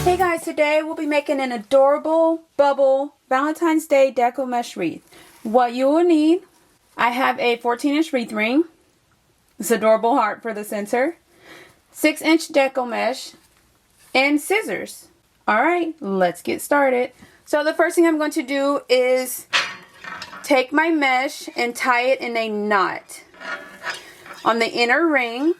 Hey guys, today we'll be making an adorable bubble Valentine's Day Deco mesh wreath. What you will need, I have a 14-inch wreath ring, this adorable heart for the center, 6-inch Deco mesh, and scissors. Alright, let's get started. So the first thing I'm going to do is take my mesh and tie it in a knot on the inner ring.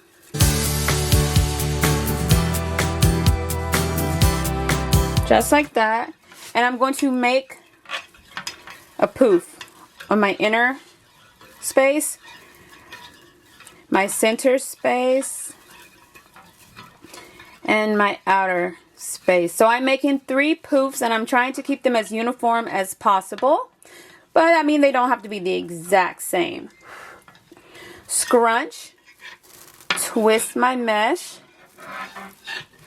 Just like that. And I'm going to make a poof on my inner space, my center space, and my outer space. So I'm making 3 poofs and I'm trying to keep them as uniform as possible. But I mean, they don't have to be the exact same. Scrunch, twist my mesh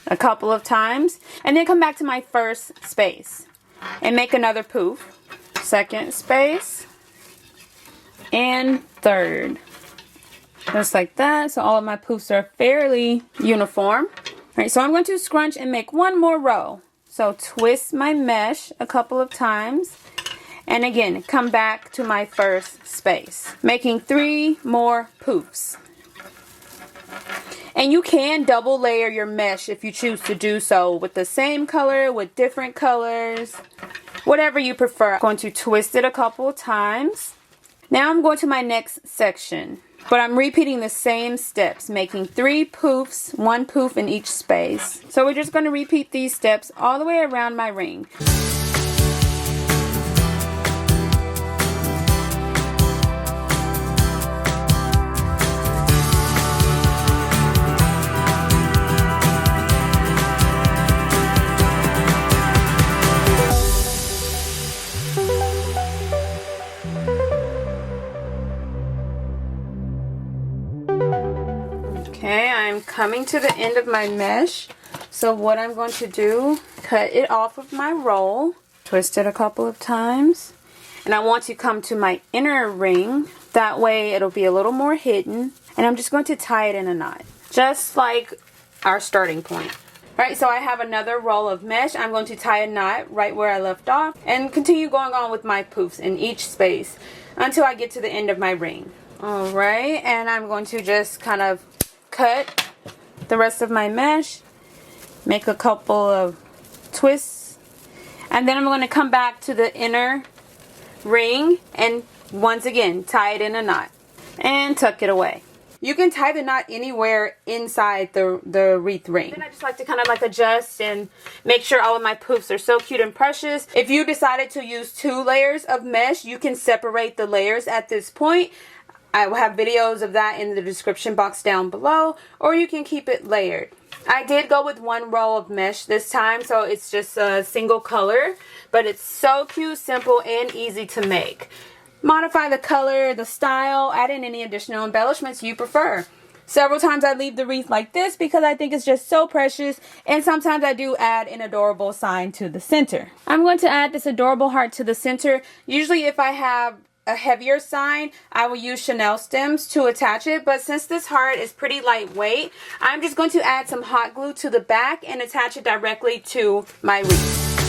a couple of times, and then come back to my first space and make another poof, second space, and third, just like that. So all of my poofs are fairly uniform. All right, so I'm going to scrunch and make one more row. So twist my mesh a couple of times, and again come back to my first space, making 3 more poofs. And you can double layer your mesh if you choose to do so, with the same color, with different colors, whatever you prefer. I'm going to twist it a couple of times. Now I'm going to my next section, but I'm repeating the same steps, making 3 poofs, 1 poof in each space. So we're just going to repeat these steps all the way around my ring. Okay, I'm coming to the end of my mesh. So what I'm going to do, cut it off of my roll, twist it a couple of times, and I want to come to my inner ring. That way it'll be a little more hidden, and I'm just going to tie it in a knot, just like our starting point. Alright, so I have another roll of mesh. I'm going to tie a knot right where I left off and continue going on with my poofs in each space until I get to the end of my ring. Alright, and I'm going to just kind of cut the rest of my mesh, make a couple of twists, and then I'm going to come back to the inner ring and once again tie it in a knot and tuck it away. You can tie the knot anywhere inside the wreath ring. Then I just like to kind of like adjust and make sure all of my poofs are so cute and precious. If you decided to use 2 layers of mesh, you can separate the layers at this point. I will have videos of that in the description box down below, or you can keep it layered. I did go with 1 row of mesh this time, so it's just a single color, but it's so cute, simple, and easy to make. Modify the color, the style, add in any additional embellishments you prefer. Several times I leave the wreath like this because I think it's just so precious, and sometimes I do add an adorable sign to the center. I'm going to add this adorable heart to the center. Usually if I have a heavier sign, I will use Chanel stems to attach it, but since this heart is pretty lightweight, I'm just going to add some hot glue to the back and attach it directly to my wreath.